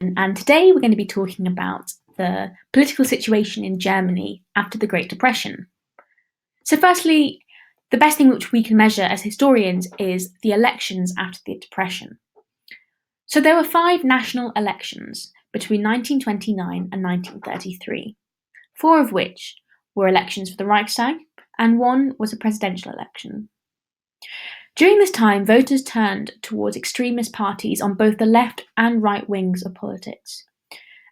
And today we're going to be talking about the political situation in Germany after the Great Depression. So firstly, the best thing which we can measure as historians is the elections after the Depression. So there were 5 national elections between 1929 and 1933, 4 of which were elections for the Reichstag, and 1 was a presidential election. During this time, voters turned towards extremist parties on both the left and right wings of politics,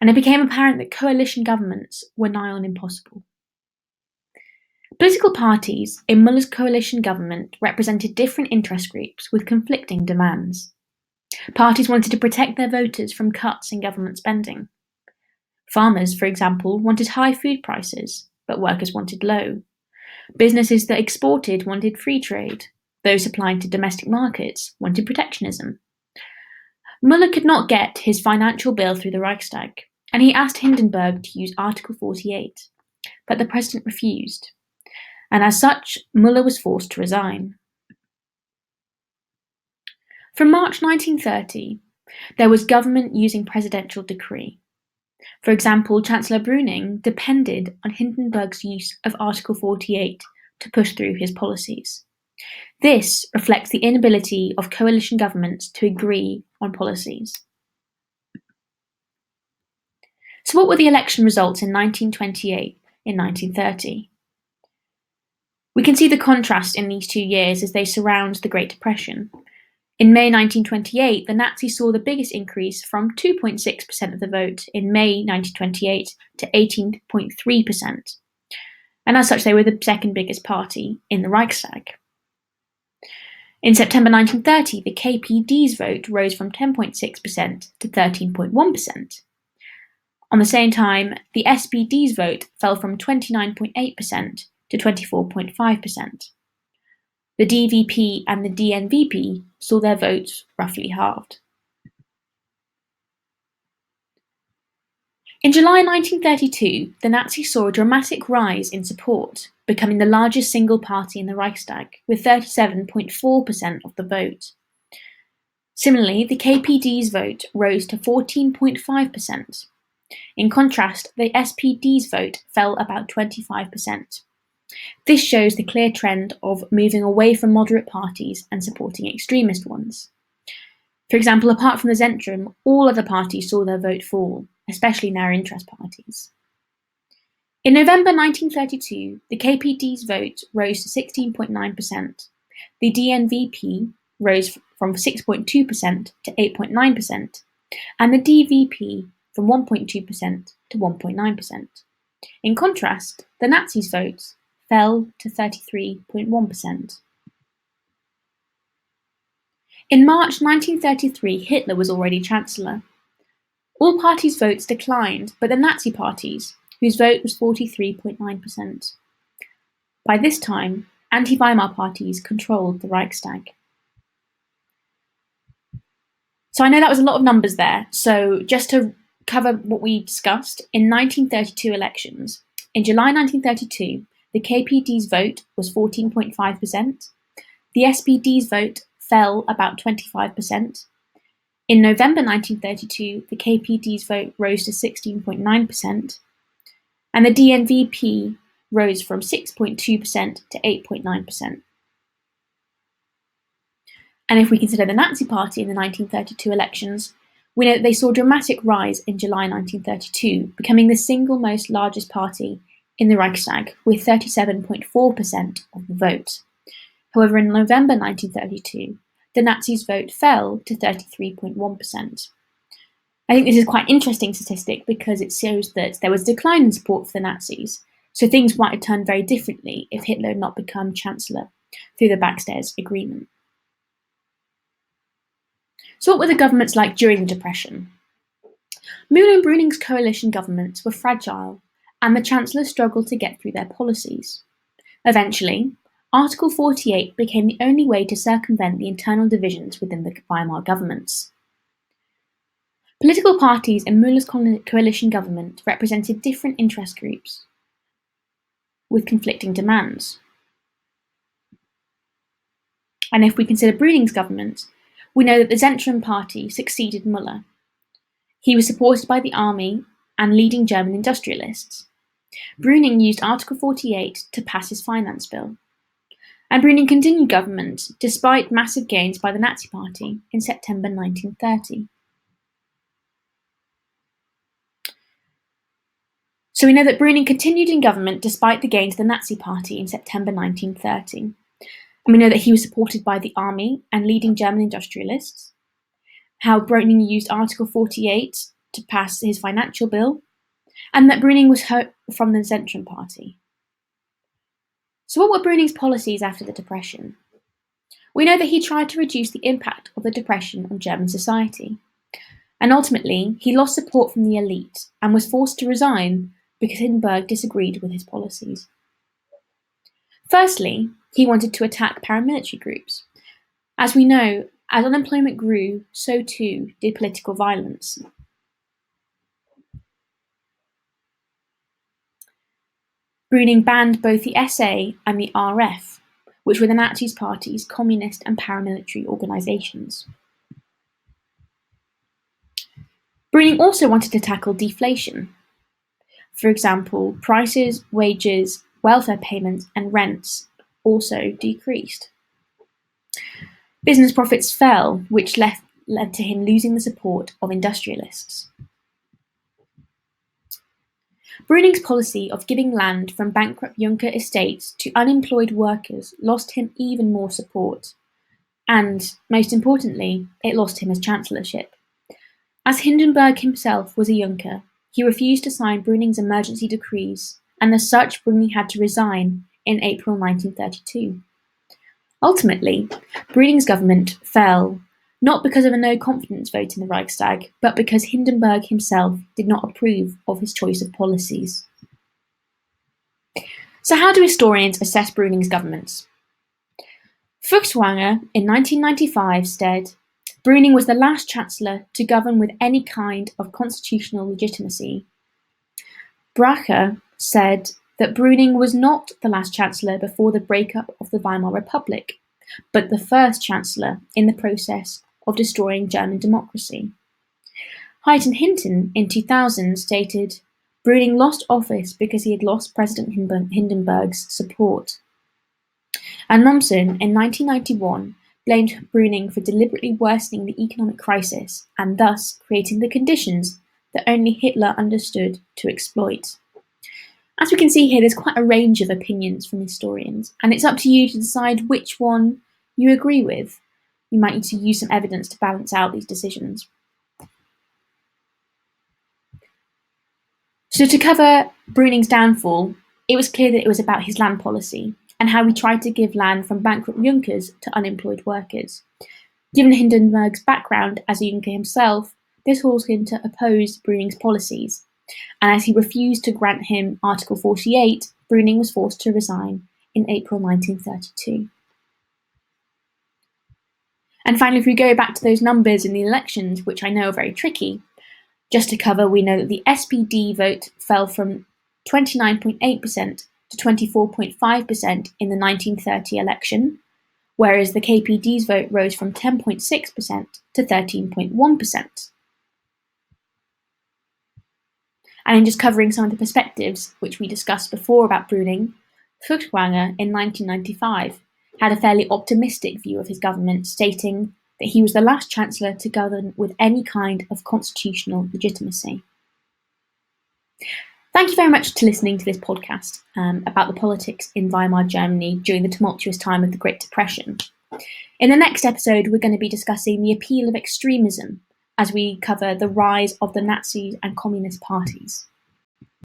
and it became apparent that coalition governments were nigh on impossible. Political parties in Muller's coalition government represented different interest groups with conflicting demands. Parties wanted to protect their voters from cuts in government spending. Farmers, for example, wanted high food prices, but workers wanted low. Businesses that exported wanted free trade. Those supplying to domestic markets wanted protectionism. Muller could not get his financial bill through the Reichstag, and he asked Hindenburg to use Article 48, but the president refused, and as such, Muller was forced to resign. From March 1930, there was government using presidential decree. For example, Chancellor Brüning depended on Hindenburg's use of Article 48 to push through his policies. This reflects the inability of coalition governments to agree on policies. So what were the election results in 1928 and 1930? We can see the contrast in these 2 years as they surround the Great Depression. In May 1928, the Nazis saw the biggest increase from 2.6% of the vote in May 1928 to 18.3%. And as such, they were the second biggest party in the Reichstag. In September 1930, the KPD's vote rose from 10.6% to 13.1%. On the same time, the SPD's vote fell from 29.8% to 24.5%. The DVP and the DNVP saw their votes roughly halved. In July 1932, the Nazis saw a dramatic rise in support, becoming the largest single party in the Reichstag, with 37.4% of the vote. Similarly, the KPD's vote rose to 14.5%. In contrast, the SPD's vote fell about 25%. This shows the clear trend of moving away from moderate parties and supporting extremist ones. For example, apart from the Zentrum, all other parties saw their vote fall, especially narrow interest parties. In November 1932, the KPD's vote rose to 16.9%. The DNVP rose from 6.2% to 8.9%, and the DVP from 1.2% to 1.9%. In contrast, the Nazis' votes fell to 33.1%. In March 1933, Hitler was already Chancellor. All parties' votes declined, but the Nazi parties, whose vote was 43.9%. By this time, anti-Weimar parties controlled the Reichstag. So I know that was a lot of numbers there, so just to cover what we discussed, in 1932 elections, in July 1932, the KPD's vote was 14.5%, the SPD's vote fell about 25%. In November 1932, the KPD's vote rose to 16.9%, and the DNVP rose from 6.2% to 8.9%. And if we consider the Nazi Party in the 1932 elections, we know that they saw a dramatic rise in July 1932, becoming the single most largest party in the Reichstag, with 37.4% of the vote. However, in November 1932, the Nazis' vote fell to 33.1%. I think this is quite an interesting statistic because it shows that there was a decline in support for the Nazis, so things might have turned very differently if Hitler had not become Chancellor through the Backstairs Agreement. So what were the governments like during the Depression? Müller and Brüning's coalition governments were fragile, and the Chancellor struggled to get through their policies. Eventually, Article 48 became the only way to circumvent the internal divisions within the Weimar governments. Political parties in Müller's coalition government represented different interest groups with conflicting demands. And if we consider Brüning's government, we know that the Zentrum party succeeded Müller. He was supported by the army and leading German industrialists. Brüning used Article 48 to pass his finance bill. And Brüning continued government despite massive gains by the Nazi Party in September 1930. So we know that Brüning continued in government despite the gains of the Nazi Party in September 1930. And we know that he was supported by the army and leading German industrialists, how Brüning used Article 48 to pass his financial bill, and that Brüning was hurt from the Zentrum Party. So what were Brüning's policies after the Depression? We know that he tried to reduce the impact of the Depression on German society. And ultimately, he lost support from the elite and was forced to resign because Hindenburg disagreed with his policies. Firstly, he wanted to attack paramilitary groups. As we know, as unemployment grew, so too did political violence. Brüning banned both the SA and the RF, which were the Nazi Party's communist and paramilitary organisations. Brüning also wanted to tackle deflation. For example, prices, wages, welfare payments, and rents also decreased. Business profits fell, which led to him losing the support of industrialists. Brüning's policy of giving land from bankrupt Junker estates to unemployed workers lost him even more support, and, most importantly, it lost him his chancellorship. As Hindenburg himself was a Junker, he refused to sign Brüning's emergency decrees, and as such Brüning had to resign in April 1932. Ultimately, Brüning's government fell, not because of a no-confidence vote in the Reichstag, but because Hindenburg himself did not approve of his choice of policies. So how do historians assess Brüning's governments? Feuchtwanger in 1995 said, Brüning was the last chancellor to govern with any kind of constitutional legitimacy. Bracher said that Brüning was not the last chancellor before the breakup of the Weimar Republic, but the first chancellor in the process of destroying German democracy. Hayton Hinton in 2000 stated, Brüning lost office because he had lost President Hindenburg's support. And Mommsen in 1991 blamed Brüning for deliberately worsening the economic crisis and thus creating the conditions that only Hitler understood to exploit. As we can see here, there's quite a range of opinions from historians, and it's up to you to decide which one you agree with. You might need to use some evidence to balance out these decisions. So to cover Brüning's downfall, it was clear that it was about his land policy and how he tried to give land from bankrupt Junkers to unemployed workers. Given Hindenburg's background as a Junker himself, this caused him to oppose Brüning's policies, and as he refused to grant him Article 48, Brüning was forced to resign in April 1932. And finally, if we go back to those numbers in the elections, which I know are very tricky, just to cover, we know that the SPD vote fell from 29.8% to 24.5% in the 1930 election, whereas the KPD's vote rose from 10.6% to 13.1%. And in just covering some of the perspectives which we discussed before about Brüning, Feuchtwanger in 1995 had a fairly optimistic view of his government, stating that he was the last chancellor to govern with any kind of constitutional legitimacy. Thank you very much for listening to this podcast about the politics in Weimar Germany during the tumultuous time of the Great Depression. In the next episode, we're going to be discussing the appeal of extremism as we cover the rise of the Nazi and communist parties.